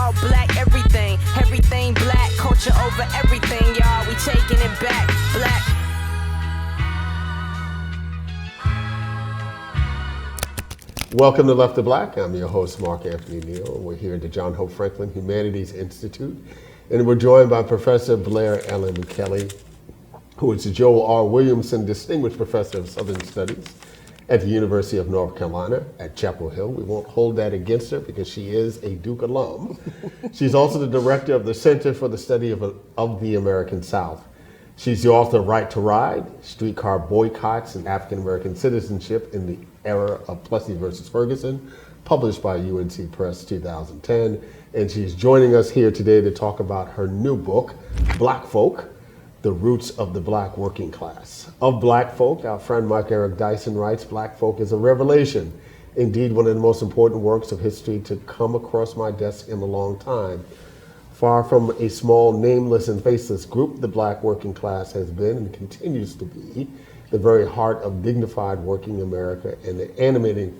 about black everything. Everything black, culture over everything, y'all. We taking it back, black. Welcome to Left to Black. I'm your host, Mark Anthony Neal. We're here at the John Hope Franklin Humanities Institute, and we're joined by Professor Blair LM Kelley, who is the Joel R. Williamson Distinguished Professor of Southern Studies at the University of North Carolina at Chapel Hill. We won't hold that against her because she is a Duke alum. She's also the director of the Center for the Study of the American South. She's the author of Right to Ride, Streetcar Boycotts and African American Citizenship in the Era of Plessy versus Ferguson, published by UNC Press 2010. And she's joining us here today to talk about her new book, Black Folk, The Roots of the Black Working Class. Of Black Folk, our friend Mike Eric Dyson writes, Black Folk is a revelation. Indeed, one of the most important works of history to come across my desk in a long time. Far from a small, nameless, and faceless group, the Black working class has been and continues to be the very heart of dignified working America and the animating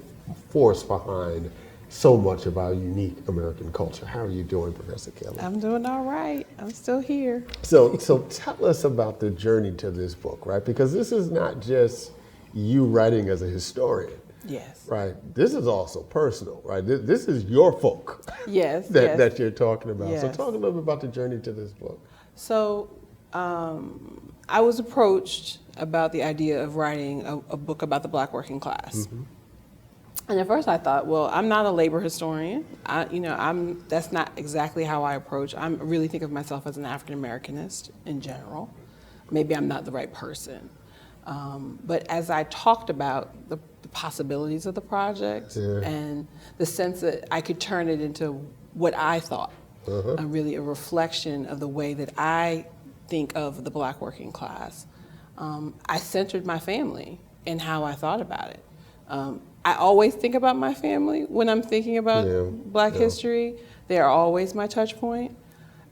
force behind so much of our unique American culture. How are you doing, Professor Kelley? I'm doing all right. I'm still here. So tell us about the journey to this book, right? Because this is not just you writing as a historian. Yes. Right. This is also personal, right? This is your folk. Yes. that you're talking about. Yes. So talk a little bit about the journey to this book. So I was approached about the idea of writing a book about the Black working class. Mm-hmm. And at first I thought, well, I'm not a labor historian. That's not exactly how I approach. I really think of myself as an African Americanist in general. Maybe I'm not the right person. But as I talked about the possibilities of the project and the sense that I could turn it into what I thought, really a reflection of the way that I think of the Black working class, I centered my family in how I thought about it. I always think about my family when I'm thinking about Black history. They are always my touch point.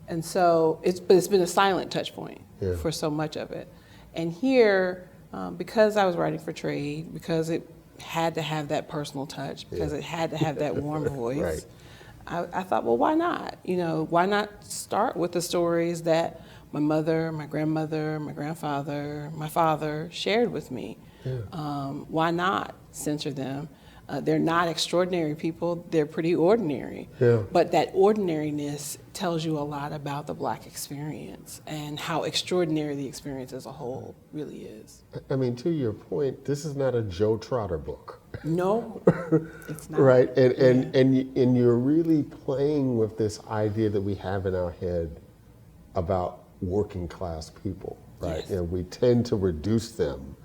And so it's been a silent touch point for so much of it. And here, because I was writing for trade, because it had to have that personal touch, because it had to have that warm voice, I thought, well, why not? Why not start with the stories that my mother, my grandmother, my grandfather, my father shared with me? Why not censor them? They're not extraordinary people, they're pretty ordinary. But that ordinariness tells you a lot about the Black experience and how extraordinary the experience as a whole really is. I mean, to your point, this is not a Joe Trotter book. No, it's not. Right, and you're really playing with this idea that we have in our head about working class people, right? Yes. And we tend to reduce them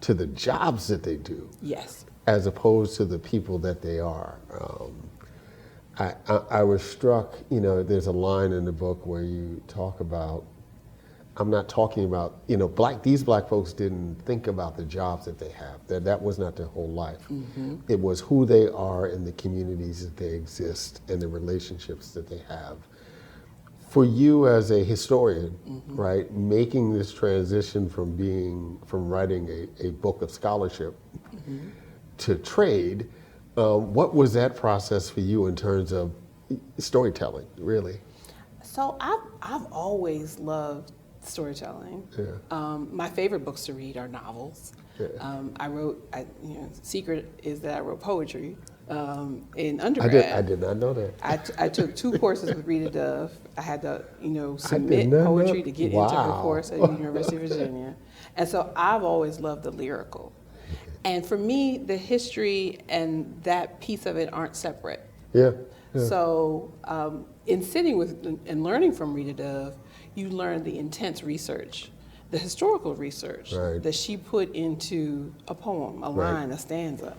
to the jobs that they do. Yes. As opposed to the people that they are. I was struck, there's a line in the book where you talk about, I'm not talking about, these black folks didn't think about the jobs that they have. That was not their whole life. Mm-hmm. It was who they are in the communities that they exist and the relationships that they have. For you as a historian, right, making this transition from writing a book of scholarship to trade, what was that process for you in terms of storytelling, really? So I've always loved storytelling. My favorite books to read are novels. Secret is that I wrote poetry in undergrad. I did not know that. I took 2 courses with Rita Dove. I had to, submit poetry to get into her course at the University of Virginia. And so I've always loved the lyrical. And for me, the history and that piece of it aren't separate. So in sitting with and learning from Rita Dove, you learn the intense research, the historical research that she put into a poem, a line, a stanza.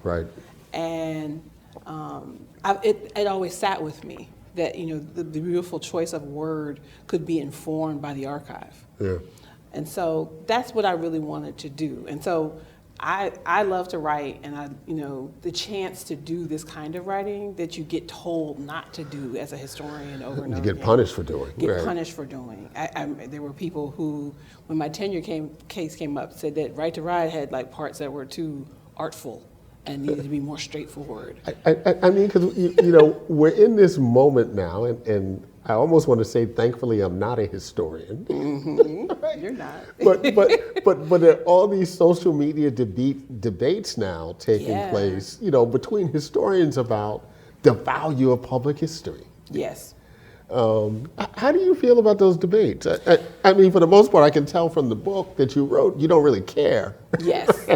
And it always sat with me that the beautiful choice of word could be informed by the archive. And so that's what I really wanted to do. And so I love to write, and the chance to do this kind of writing that you get told not to do as a historian over and over again. You get punished for doing. Punished for doing. There were people who, when my tenure case came up, said that Right to Ride had parts that were too artful and needed to be more straightforward. I mean, because you know, we're in this moment now, and I almost want to say, thankfully, I'm not a historian. You're not. but there are all these social media debates now taking place, you know, between historians about the value of public history. Yes. How do you feel about those debates? I mean, for the most part, I can tell from the book that you wrote, you don't really care. Yes.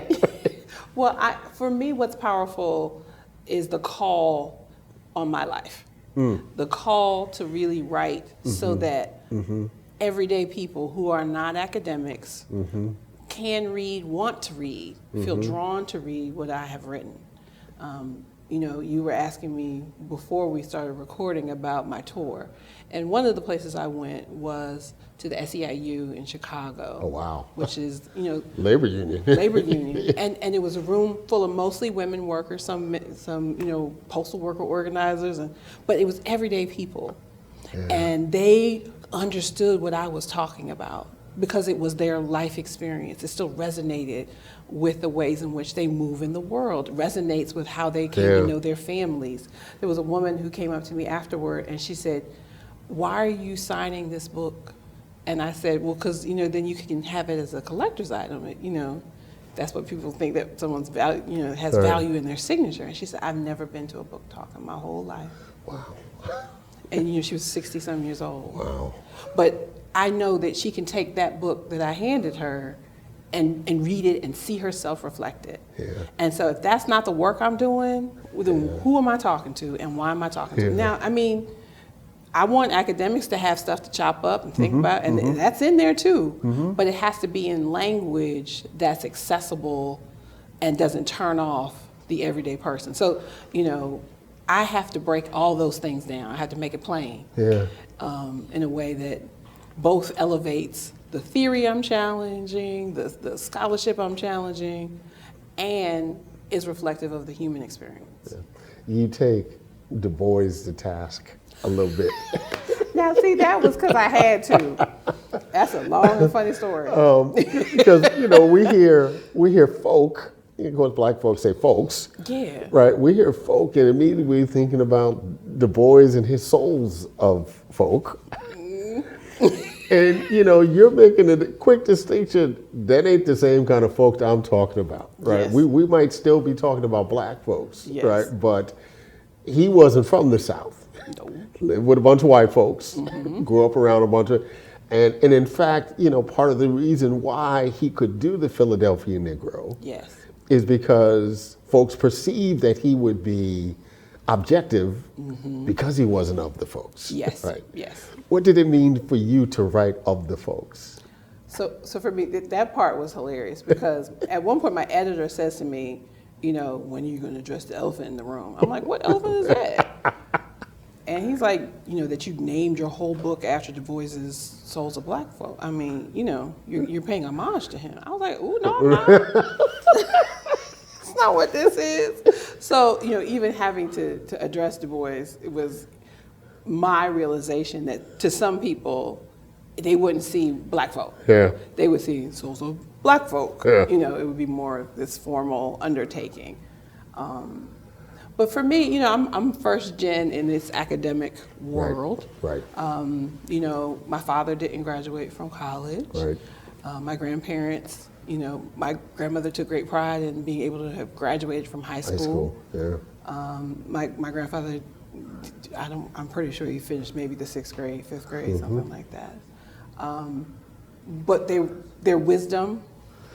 Well, for me, what's powerful is the call on my life. The call to really write so that everyday people who are not academics can read, want to read, feel drawn to read what I have written. You know, you were asking me before we started recording about my tour, and one of the places I went was to the SEIU in Chicago. Oh, wow. Which is, you know, Labor union. Labor union, and it was a room full of mostly women workers, some you know, postal worker organizers, but it was everyday people, and they understood what I was talking about because it was their life experience. It still resonated with the ways in which they move in the world, resonates with how they came to know their families. There was a woman who came up to me afterward and she said, "Why are you signing this book?" And I said, "Well, because, you know, then you can have it as a collector's item. You know, that's what people think, that someone's value, you know, has value in their signature." And she said, "I've never been to a book talk in my whole life." Wow. And, you know, she was 60-some years old. Wow. But I know that she can take that book that I handed her and read it and see herself reflected. And so if that's not the work I'm doing, then who am I talking to and why am I talking to? Now, I mean, I want academics to have stuff to chop up and think about, and that's in there too, but it has to be in language that's accessible and doesn't turn off the everyday person. So, you know, I have to break all those things down. I have to make it plain in a way that both elevates the theory I'm challenging, the scholarship I'm challenging, and is reflective of the human experience. You take Du Bois to task a little bit. Now, see, that was because I had to. That's a long and funny story. Because, you know, we hear folk. Of course, black folks say folks. Yeah. Right. We hear folk, and immediately we're thinking about Du Bois and his souls of folk. And, you know, you're making a quick distinction. That ain't the same kind of folk that I'm talking about, right? Yes. We might still be talking about black folks, Yes. right? But he wasn't from the South. No. Lived with a bunch of white folks, grew up around a bunch of, and in fact, you know, part of the reason why he could do the Philadelphia Negro Yes. is because folks perceived that he would be objective because he wasn't of the folks. Yes. Right. Yes. What did it mean for you to write of the folks? So for me, that part was hilarious because at one point my editor says to me, you know, "When are you going to address the elephant in the room?" I'm like, "What elephant is that?" And he's like, "You know, that you named your whole book after Du Bois's Souls of Black Folk. I mean, you know, you're paying homage to him." I was like, "Ooh, no, I'm not." That's not what this is. So, you know, even having to address Du Bois, it was my realization that to some people, they wouldn't see black folk. Yeah. They would see Souls of Black Folk. Yeah. You know, it would be more of this formal undertaking. But for me, you know, I'm first gen in this academic world. Right. You know, my father didn't graduate from college. Right. My grandparents, you know, my grandmother took great pride in being able to have graduated from high school. Yeah. My grandfather, I'm pretty sure he finished maybe the 6th grade, 5th grade, something like that. But their wisdom,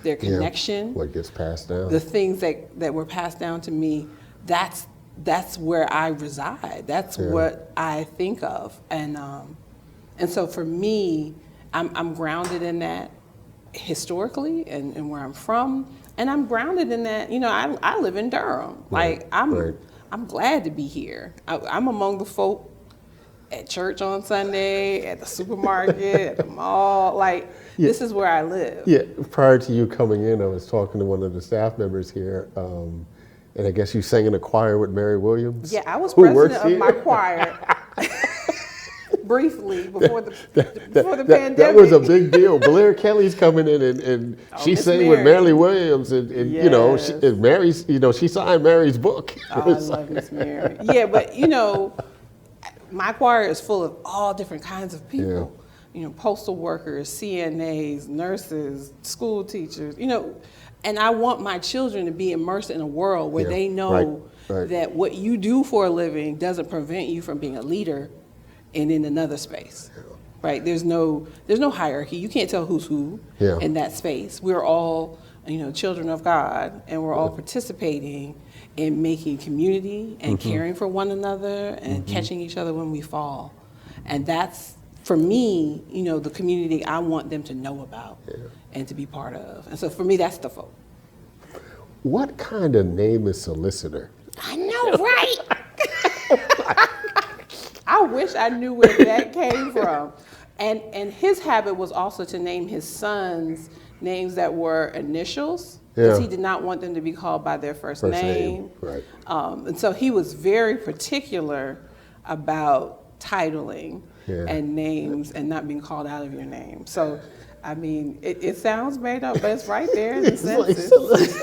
their connection, What gets passed down. the things that were passed down to me, that's where I reside. That's what I think of, and so for me, I'm grounded in that historically and where I'm from, and I'm grounded in that. You know, I live in Durham. Like I'm glad to be here. I'm among the folk at church on Sunday, at the supermarket, at the mall. Like this is where I live. Yeah, prior to you coming in, I was talking to one of the staff members here, and I guess you sang in a choir with Mary Williams. Yeah, I was who president works of here. my choir. briefly before the pandemic. That was a big deal. Blair Kelley's coming in and she's Miss saying with Mary. Mary Williams and Yes. you know, Mary's, you know, she signed Mary's book. Oh, I love Miss Mary. Yeah, but you know, my choir is full of all different kinds of people. You know, postal workers, CNAs, nurses, school teachers, you know, and I want my children to be immersed in a world where they know that what you do for a living doesn't prevent you from being a leader and in another space. Right? There's no hierarchy. You can't tell who's who in that space. We're all, you know, children of God, and we're all participating in making community and caring for one another and catching each other when we fall. And that's, for me, you know, the community I want them to know about and to be part of. And so for me, that's the folk. What kind of name is Solicitor? I know, right? I wish I knew where that came from. And his habit was also to name his sons names that were initials, because he did not want them to be called by their first name. Right. And so he was very particular about titling and names and not being called out of your name. So, I mean, it sounds made up, but it's right there in the census.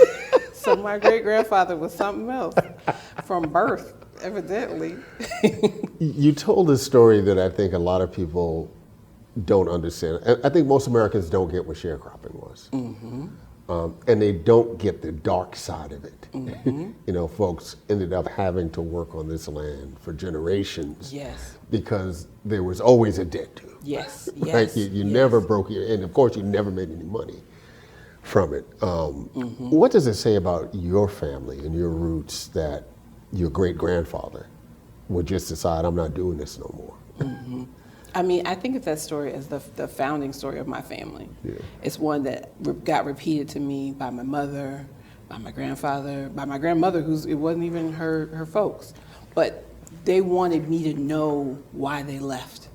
So my great-grandfather was something else from birth, evidently. You told a story that I think a lot of people don't understand. I think most Americans don't get what sharecropping was. And they don't get the dark side of it. You know, folks ended up having to work on this land for generations because there was always a debt to. Right? You never broke your, and of course you never made any money from it. What does it say about your family and your roots that your great-grandfather would just decide, I'm not doing this no more? I mean, I think of that story as the founding story of my family. It's one that got repeated to me by my mother, by my grandfather, by my grandmother, it wasn't even her folks. But they wanted me to know why they left.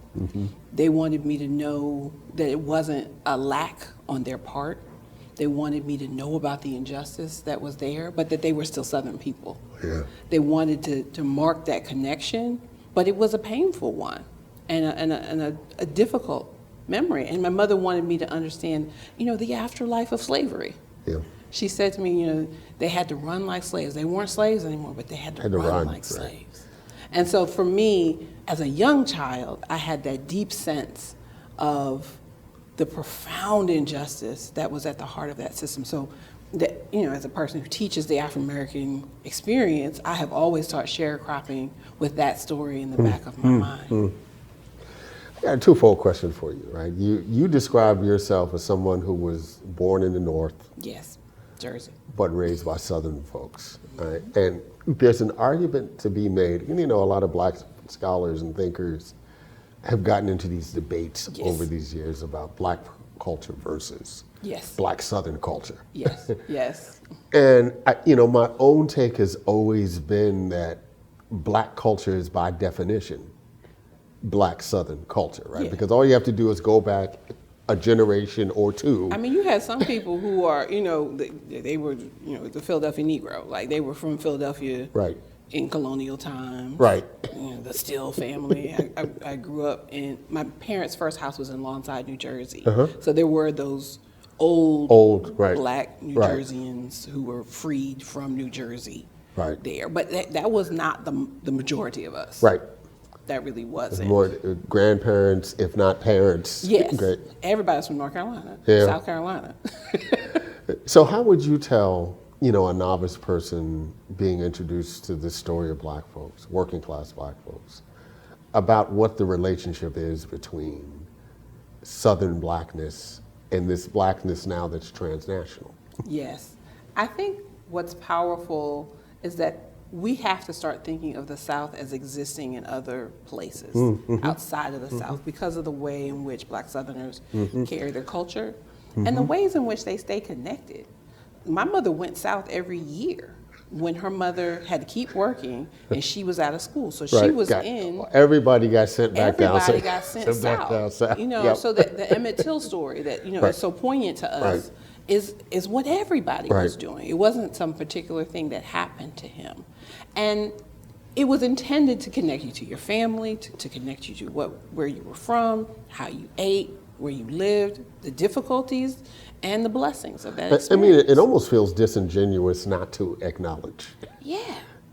They wanted me to know that it wasn't a lack on their part. They wanted me to know about the injustice that was there, but that they were still Southern people. They wanted to mark that connection, but it was a painful one and a difficult memory. And my mother wanted me to understand, you know, the afterlife of slavery. She said to me, you know, they had to run like slaves. They weren't slaves anymore, but they had to run like slaves. And so for me, as a young child, I had that deep sense of the profound injustice that was at the heart of that system. So that, you know, as a person who teaches the Afro-American experience, I have always taught sharecropping with that story in the back of my mind. I got a twofold question for you, right? You describe yourself as someone who was born in the North. Yes, Jersey. But raised by Southern folks, right? And there's an argument to be made, and you know, a lot of Black scholars and thinkers have gotten into these debates over these years about Black culture versus Black Southern culture. And you know, my own take has always been that Black culture is by definition Black Southern culture, right? Because all you have to do is go back a generation or two. I mean, you had some people who are, you know, they were, you know, the Philadelphia Negro, like they were from Philadelphia, in colonial times, You know, the Still family. I grew up in, my parents' first house was in Lawnside, New Jersey, so there were those old Black New Jerseyans who were freed from New Jersey there, but that was not the majority of us. That really wasn't. More grandparents, if not parents. Everybody's from North Carolina, South Carolina. So how would you tell, you know, a novice person being introduced to this story of Black folks, working class Black folks, about what the relationship is between Southern Blackness and this Blackness now that's transnational? I think what's powerful is that we have to start thinking of the South as existing in other places outside of the South because of the way in which Black Southerners carry their culture and the ways in which they stay connected. My mother went South every year when her mother had to keep working and she was out of school. So she was everybody got sent back down. Everybody got sent south. You know, so the Emmett Till story that, you know, is so poignant to us is what everybody was doing. It wasn't some particular thing that happened to him. And it was intended to connect you to your family, to connect you to where you were from, how you ate, where you lived, the difficulties, and the blessings of that experience. I mean, it almost feels disingenuous not to acknowledge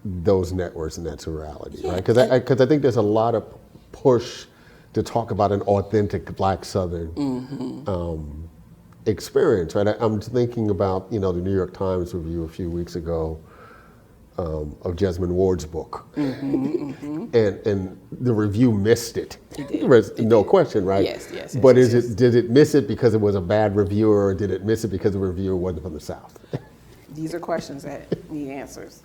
those networks and that plurality, right? Because I think there's a lot of push to talk about an authentic Black Southern experience, right? I'm thinking about, the New York Times review a few weeks ago of Jesmyn Ward's book, and the review missed it. No question, right? Yes. But did it miss it because it was a bad reviewer, or did it miss it because the reviewer wasn't from the South? These are questions that need answers.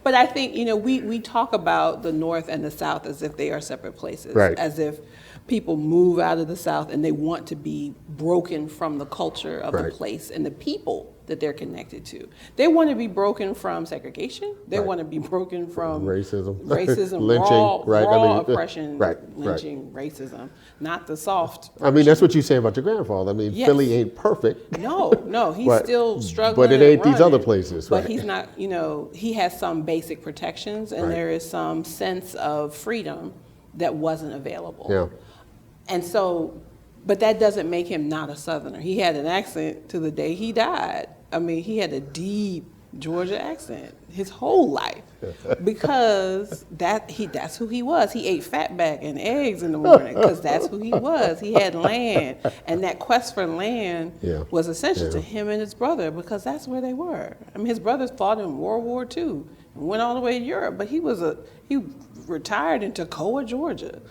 But I think, we talk about the North and the South as if they are separate places, right. As if people move out of the South and they want to be broken from the culture of the place and the people that they're connected to. They want to be broken from segregation. They want to be broken from racism, lynching, raw oppression, lynching, racism, not the soft. I mean, that's what you say about your grandfather. I mean, Philly ain't perfect. No, he's still struggling. But it ain't these other places, right? But he's not, he has some basic protections, and there is some sense of freedom that wasn't available. Yeah. And so, but that doesn't make him not a Southerner. He had an accent to the day he died. I mean, he had a deep Georgia accent his whole life because that's who he was. He ate fatback and eggs in the morning because that's who he was. He had land, and that quest for land was essential to him and his brother because that's where they were. I mean, his brothers fought in World War II and went all the way to Europe, but he retired in Toccoa, Georgia,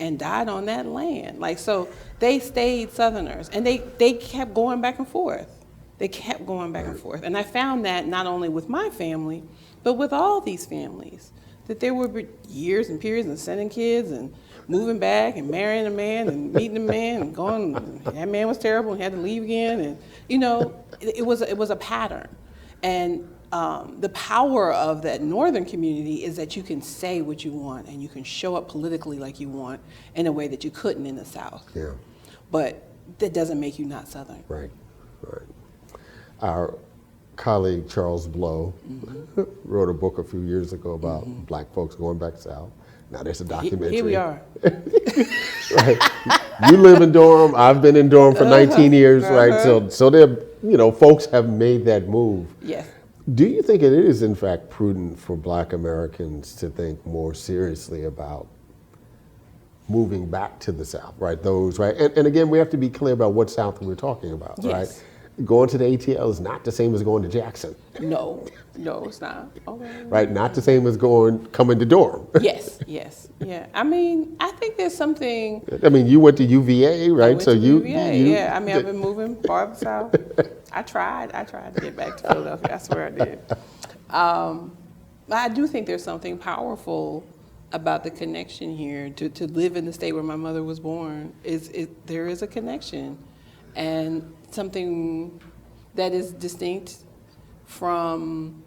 and died on that land. So they stayed Southerners, and they kept going back and forth. They kept going back and forth. And I found that not only with my family, but with all these families, that there were years and periods and sending kids and moving back and marrying a man and meeting a man and going, and that man was terrible and had to leave again. And, it was a pattern. And the power of that Northern community is that you can say what you want and you can show up politically like you want in a way that you couldn't in the South. Yeah. But that doesn't make you not Southern. Right. Our colleague Charles Blow wrote a book a few years ago about Black folks going back south. Now there's a documentary. Here we are. Right. You live in Durham. I've been in Durham for 19 years, right? So there, folks have made that move. Yes. Do you think it is in fact prudent for Black Americans to think more seriously about moving back to the South, right? And again, we have to be clear about what South we're talking about, right? Going to the ATL is not the same as going to Jackson. No, it's not. Okay. Right, not the same as coming to Durham. Yes, yeah. I mean, I think there's something. I mean, you went to UVA, right? I went to UVA. I mean, I've been moving farther south. I tried to get back to Philadelphia. I swear I did. I do think there's something powerful about the connection here to live in the state where my mother was born. There is a connection, and something that is distinct from,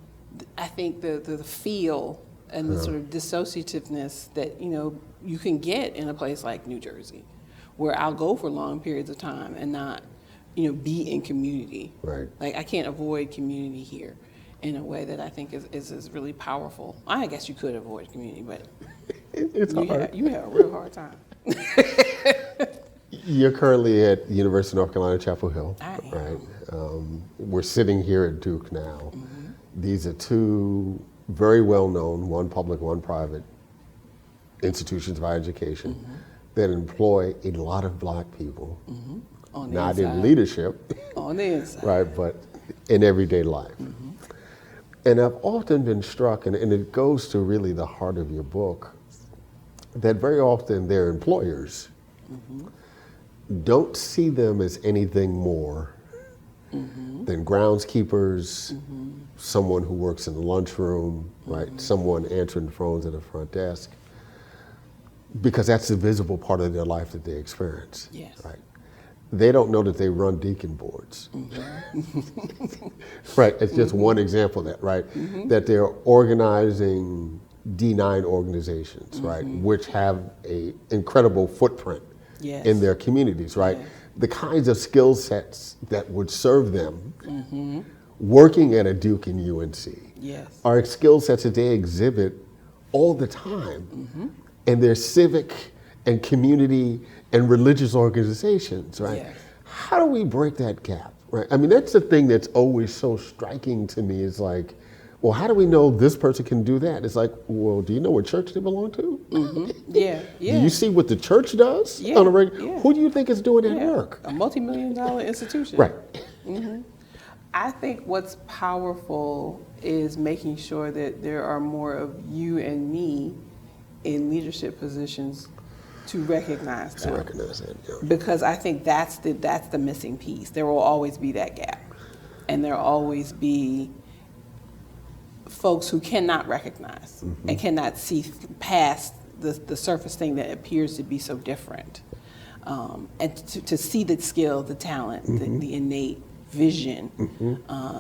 I think, the feel and the sort of dissociativeness that you can get in a place like New Jersey, where I'll go for long periods of time and not be in community. Right. Like I can't avoid community here in a way that I think is really powerful. I guess you could avoid community, but it's hard. You have a real hard time. You're currently at the University of North Carolina, Chapel Hill, right? We're sitting here at Duke now. These are two very well-known, one public, one private, institutions of higher education that employ a lot of Black people, not in leadership, on the inside, right, but in everyday life. And I've often been struck, and it goes to really the heart of your book, that very often their employers don't see them as anything more than groundskeepers, someone who works in the lunchroom, right? Someone answering the phones at the front desk, because that's the visible part of their life that they experience, right? They don't know that they run deacon boards, right? It's just one example of that, right? That they're organizing D9 organizations, right? Which have a incredible footprint in their communities, right? The kinds of skill sets that would serve them working at a Duke and UNC, Yes. are skill sets that they exhibit all the time. And they're civic and community and religious organizations, right? Yes. How do we break that gap, right? I mean, that's the thing that's always so striking to me is like, well, how do we know this person can do that? It's like, well, do you know what church they belong to? Yeah, yeah. Do you see what the church does Yeah, on a regular? yeah. Who do you think is doing that Yeah. work? A multi-million-dollar institution. Right. I think what's powerful is making sure that there are more of you and me in leadership positions to recognize To them. recognize that, yeah. Because I think that's the missing piece. There will always be that gap, and there will always be folks who cannot recognize and cannot see past the surface thing that appears to be so different, and to see the skill, the talent, the innate vision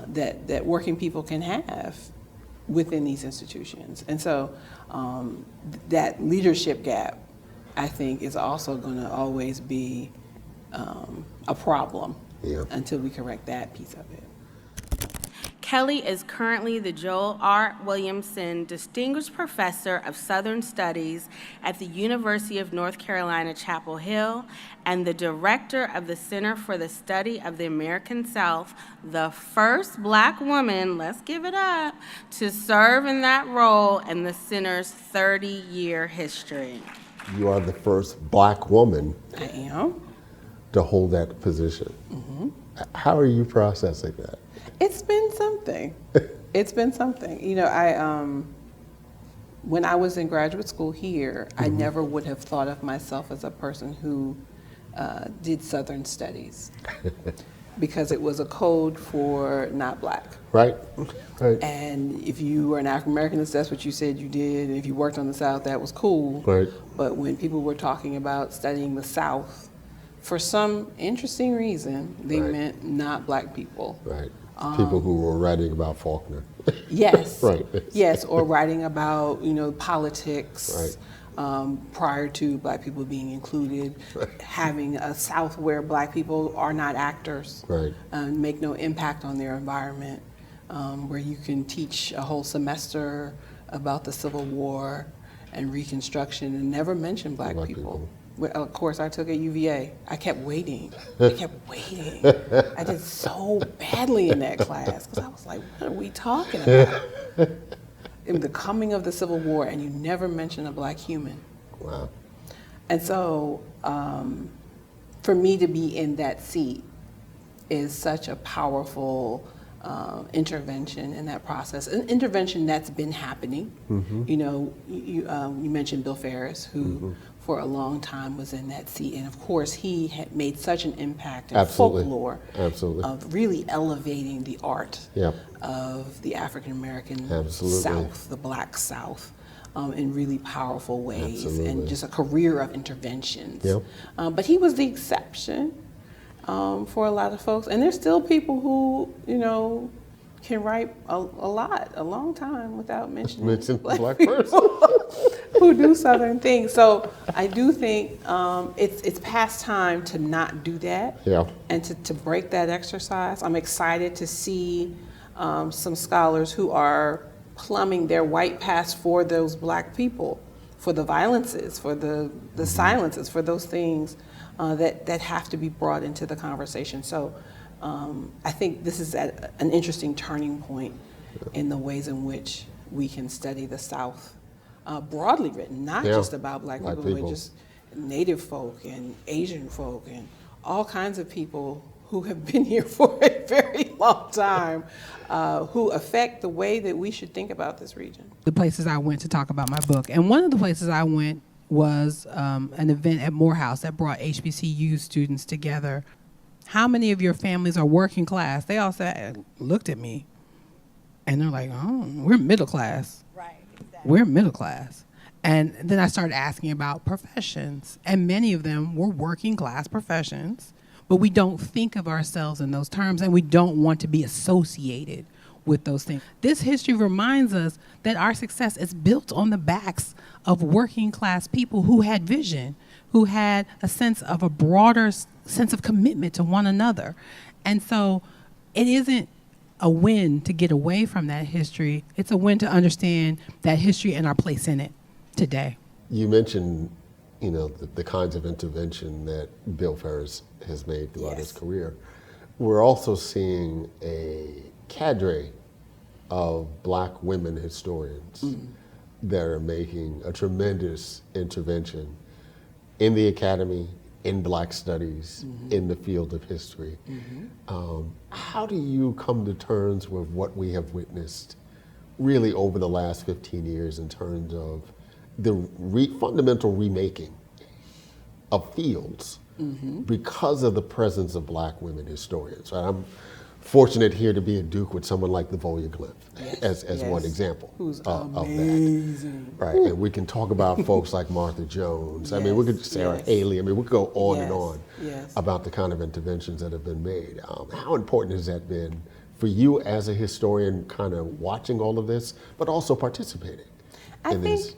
that working people can have within these institutions. And so that leadership gap, I think, is also going to always be a problem until we correct that piece of it. Kelley is currently the Joel R. Williamson Distinguished Professor of Southern Studies at the University of North Carolina, Chapel Hill, and the Director of the Center for the Study of the American South, the first Black woman, let's give it up, to serve in that role in the center's 30-year history. You are the first Black woman I am. to hold that position. How are you processing that? It's been something. It's been something. You know, when I was in graduate school here, I never would have thought of myself as a person who did Southern studies because it was a code for not Black. Right? Right. And if you were an African American, that's what you said you did. And if you worked on the South, that was cool. Right. But when people were talking about studying the South, for some interesting reason, they meant not Black people. Right. People who were writing about Faulkner. Yes. Right. Yes, or writing about, politics Right. prior to Black people being included, having a South where Black people are not actors, Right. Make no impact on their environment, where you can teach a whole semester about the Civil War and Reconstruction and never mention Black people. Well, of course, I took at UVA. I kept waiting. I did so badly in that class because I was like, what are we talking about? In the coming of the Civil War, and you never mention a Black human. Wow. And so for me to be in that seat is such a powerful intervention in that process, an intervention that's been happening. You know, you mentioned Bill Ferris, who for a long time was in that seat, and of course he had made such an impact in folklore of really elevating the art of the African American South, the Black South, in really powerful ways, and just a career of interventions. But he was the exception for a lot of folks, and there's still people who, can write a long time without mentioning Black person who do Southern things. So I do think it's past time to not do that, and to break that exercise. I'm excited to see some scholars who are plumbing their white past for those Black people, for the violences, for the silences, for those things that have to be brought into the conversation. So I think this is at an interesting turning point in the ways in which we can study the South, broadly written, not just about Black people, but just Native folk and Asian folk and all kinds of people who have been here for a very long time, who affect the way that we should think about this region. The places I went to talk about my book, and one of the places I went was an event at Morehouse that brought HBCU students together. How many of your families are working class? They all said, looked at me, and they're like, oh, we're middle class. Right, exactly. We're middle class. And then I started asking about professions, and many of them were working class professions, but we don't think of ourselves in those terms, and we don't want to be associated with those things. This history reminds us that our success is built on the backs of working class people who had vision, who had a sense of a broader sense of commitment to one another. And so it isn't a win to get away from that history. It's a win to understand that history and our place in it today. You mentioned, the kinds of intervention that Bill Ferris has made throughout his career. We're also seeing a cadre of Black women historians that are making a tremendous intervention in the academy, in Black studies, in the field of history. How do you come to terms with what we have witnessed really over the last 15 years in terms of the fundamental remaking of fields because of the presence of Black women historians? Right? I'm fortunate here to be at Duke with someone like the Glyph as one example Who's of amazing. that. Right, and we can talk about folks like Martha Jones. I mean, we could Sarah Haley. I mean, we could go on and on about the kind of interventions that have been made. How important has that been for you as a historian, kind of watching all of this, but also participating in this?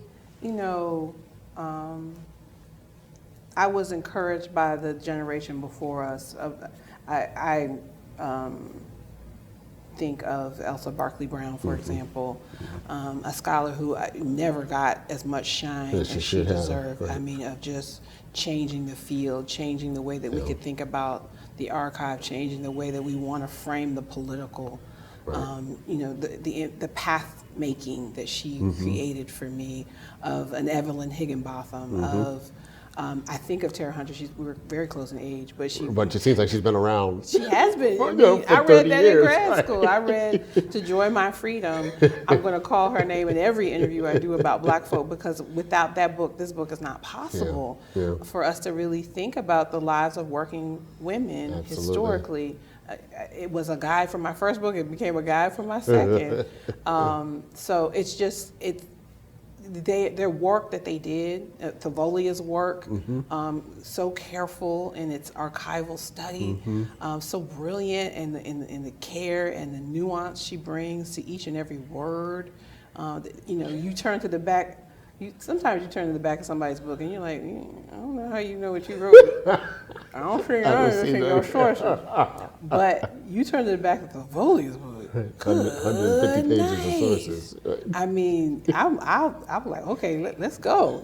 I was encouraged by the generation before us. I think of Elsa Barkley Brown, for example, a scholar who never got as much shine as she deserved. Right. I mean, of just changing the field, changing the way that we could think about the archive, changing the way that we want to frame the political. The path making that she created for me, of an Evelyn Higginbotham, of I think of Tara Hunter. We were very close in age, but it seems like she's been around. She has been. For I read that years. in grad school. I read To Joy My Freedom. I'm going to call her name in every interview I do about Black folk, because without that book, this book is not possible for us to really think about the lives of working women historically. It was a guide for my first book. It became a guide for my second. So it's just their work that they did, Tavolia's work, so careful in its archival study, so brilliant in the care and the nuance she brings to each and every word. You turn to the back. Sometimes you turn to the back of somebody's book and you're like, I don't know how you know what you wrote. I don't think your sources. But you turn to the back of Tavolia's book. 150 pages of sources. Right. I mean, I'm like, okay, let's go.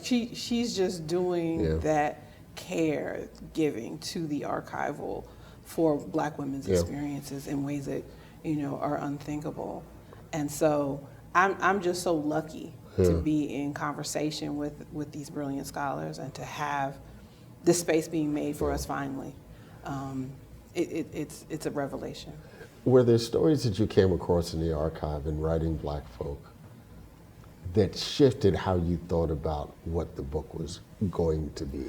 She's just doing that care giving to the archival for Black women's experiences in ways that are unthinkable. And so I'm just so lucky to be in conversation with these brilliant scholars and to have this space being made for us finally. It's a revelation. Were there stories that you came across in the archive in writing Black folk that shifted how you thought about what the book was going to be?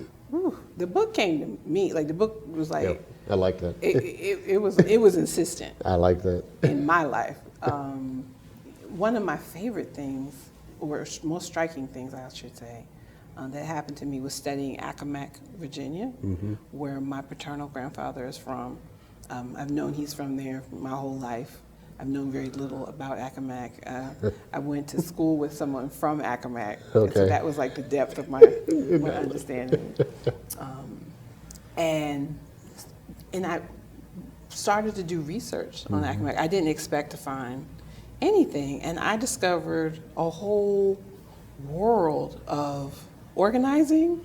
The book came to me, like the book was like. Yep, I like that. It was insistent. I like that. In my life. One of my favorite things, or most striking things I should say, that happened to me was studying Accomack, Virginia, where my paternal grandfather is from. I've known he's from there my whole life. I've known very little about Accomack. I went to school with someone from Accomack, and so that was like the depth of my understanding. And I started to do research on Accomack. I didn't expect to find anything, and I discovered a whole world of organizing,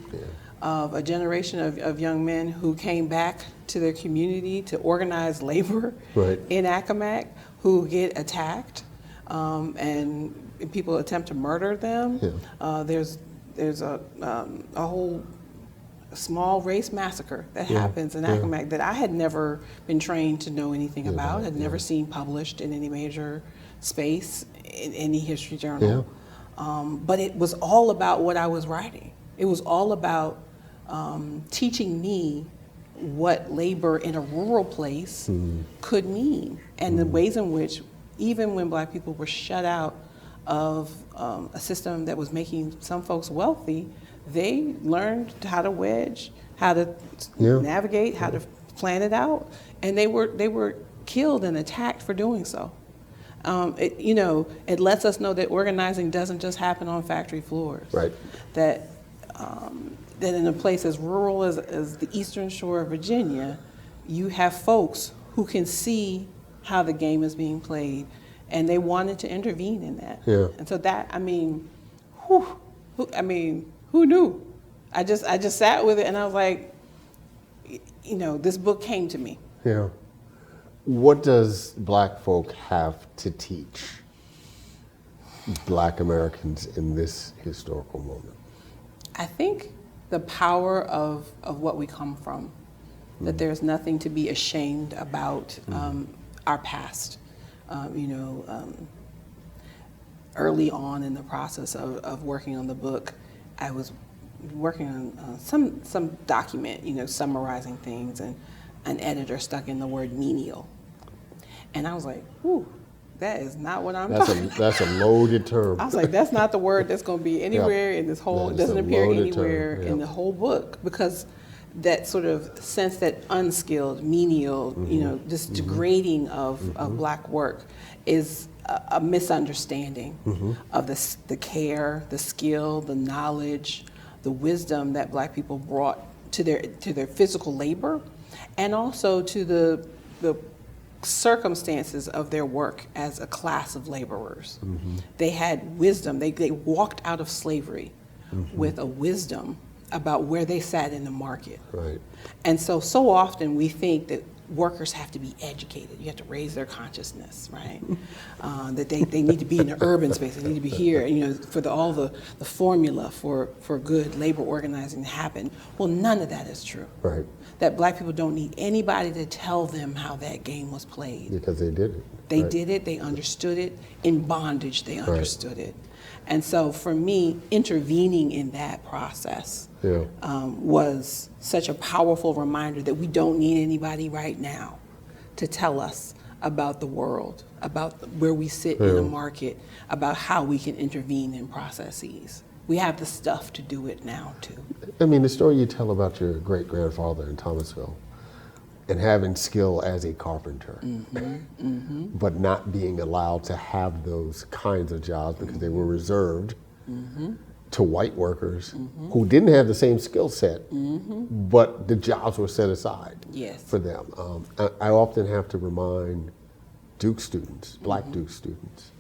of a generation of young men who came back to their community to organize labor in Accomack, who get attacked, and people attempt to murder them. There's a whole small race massacre that happens in Accomack that I had never been trained to know anything about, had never seen published in any major space, in any history journal. But it was all about what I was writing. It was all about teaching me what labor in a rural place could mean, and the ways in which, even when Black people were shut out of a system that was making some folks wealthy, they learned how to wedge, how to navigate, how to plan it out, and they were killed and attacked for doing so. It lets us know that organizing doesn't just happen on factory floors. Right. That in a place as rural as the eastern shore of Virginia, you have folks who can see how the game is being played, and they wanted to intervene in that. Yeah. And so that, who knew? I just sat with it, and I was like, this book came to me. Yeah. What does Black folk have to teach Black Americans in this historical moment? I think the power of what we come from, that there's nothing to be ashamed about our past. Early on in the process of working on the book, I was working on some document, summarizing things, and an editor stuck in the word menial. And I was like, ooh, that is not what I'm talking about. That's a loaded term. I was like, that's not the word that's going to be anywhere in this whole, it doesn't appear anywhere in the whole book, because that sort of sense that unskilled, menial, this degrading of Black work is a misunderstanding of the care, the skill, the knowledge, the wisdom that Black people brought to their physical labor, and also to the circumstances of their work as a class of laborers. They had wisdom. They walked out of slavery with a wisdom about where they sat in the market. Right. And so often we think that workers have to be educated. You have to raise their consciousness, right? That they need to be in the urban space. They need to be here, for all the formula for good labor organizing to happen. Well, none of that is true. Right. That Black people don't need anybody to tell them how that game was played. Because they did it. They did it, they understood it. In bondage, they understood it. And so for me, intervening in that process was such a powerful reminder that we don't need anybody right now to tell us about the world, about where we sit in a market, about how we can intervene in processes. We have the stuff to do it now, too. I mean, the story you tell about your great-grandfather in Thomasville and having skill as a carpenter, but not being allowed to have those kinds of jobs because they were reserved to white workers who didn't have the same skill set, but the jobs were set aside for them. I often have to remind Duke students, Black Duke students,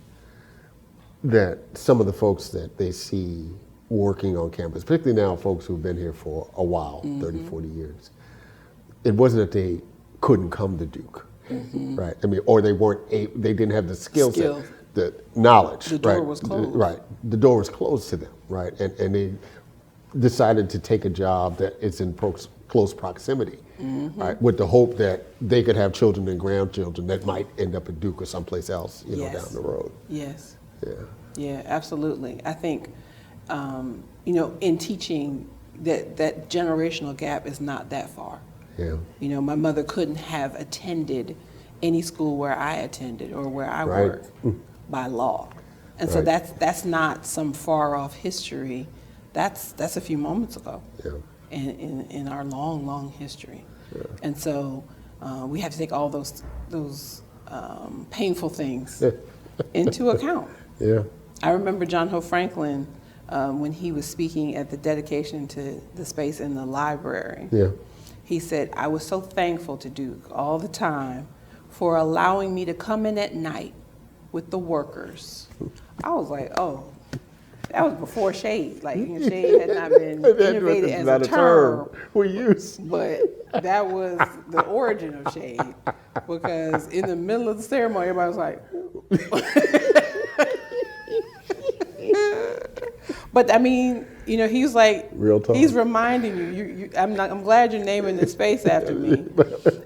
that some of the folks that they see working on campus, particularly now folks who've been here for a while, 30, 40 years, it wasn't that they couldn't come to Duke, right? I mean, or they didn't have the skill set, the knowledge. The door was closed. Right, the door was closed to them, right? And they decided to take a job that is in close proximity, right? With the hope that they could have children and grandchildren that might end up at Duke or someplace else, down the road. Yes. Yeah. Yeah, absolutely. I think, in teaching, that generational gap is not that far. Yeah. My mother couldn't have attended any school where I attended or where I work by law. And so that's not some far off history. That's a few moments ago in our long, long history. Yeah. And so we have to take all those painful things into account. Yeah. I remember John Hope Franklin when he was speaking at the dedication to the space in the library. Yeah. He said, I was so thankful to Duke all the time for allowing me to come in at night with the workers. I was like, oh, that was before shade. Like, shade had not been innovated as a term we use. But that was the origin of shade, because in the middle of the ceremony, everybody was like, but I mean, he's like, real talk. He's reminding you. I'm glad you're naming the space after me.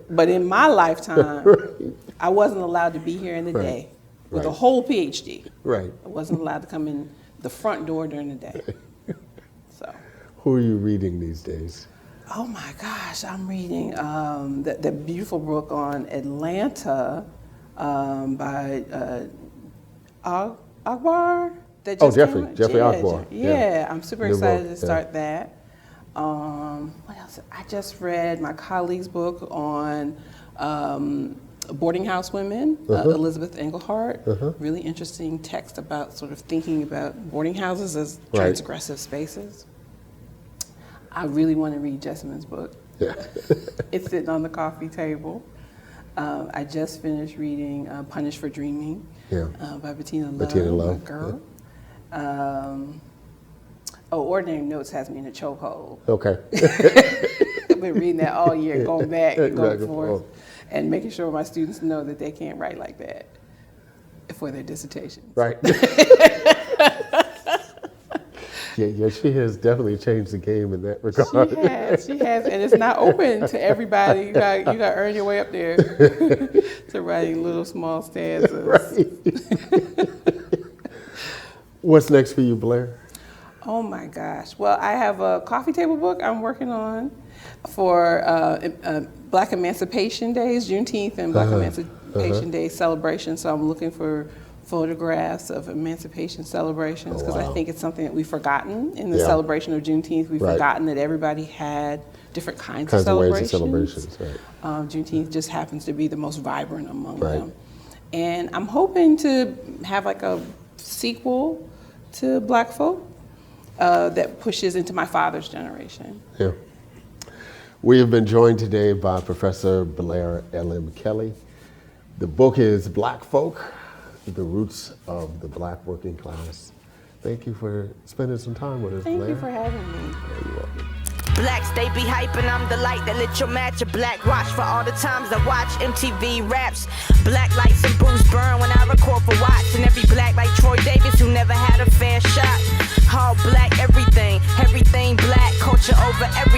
But in my lifetime, I wasn't allowed to be here in the day with a whole PhD. Right. I wasn't allowed to come in the front door during the day. So. Who are you reading these days? Oh my gosh, I'm reading the beautiful book on Atlanta by Akbar. Jeffrey Akbar. Yeah, I'm super excited to start that. What else? I just read my colleague's book on boarding house women, Elizabeth Englehart. Really interesting text about sort of thinking about boarding houses as transgressive spaces. I really want to read Jessamine's book. Yeah. It's sitting on the coffee table. I just finished reading Punished for Dreaming by Bettina Love. Bettina Love, my girl. Ordinary Notes has me in a chokehold. Okay. I've been reading that all year, going back and going Back and forth, forth. and making sure my students know that they can't write like that for their dissertations. Right. Yeah, she has definitely changed the game in that regard. She has, and it's not open to everybody. You got to earn your way up there to writing little small stanzas. Right. What's next for you, Blair? Oh my gosh. Well, I have a coffee table book I'm working on for Black Emancipation Days, Juneteenth and Black Emancipation Day celebration. So I'm looking for photographs of emancipation celebrations because I think it's something that we've forgotten in the celebration of Juneteenth. We've forgotten that everybody had different kinds of celebrations. Ways of celebrations, right. Juneteenth just happens to be the most vibrant among them. And I'm hoping to have like a sequel to Black Folk that pushes into my father's generation. Yeah. We have been joined today by Professor Blair LM Kelley. The book is Black Folk, The Roots of the Black Working Class. Thank you for spending some time with us, Blair. Thank you for having me. You're welcome. Blacks, they be hyping, I'm the light that lit your match. A black watch for all the times I watch MTV raps. Black lights and booze burn when I record for Watts. And every black like Troy Davis who never had a fair shot. All black everything, everything black, culture over everything.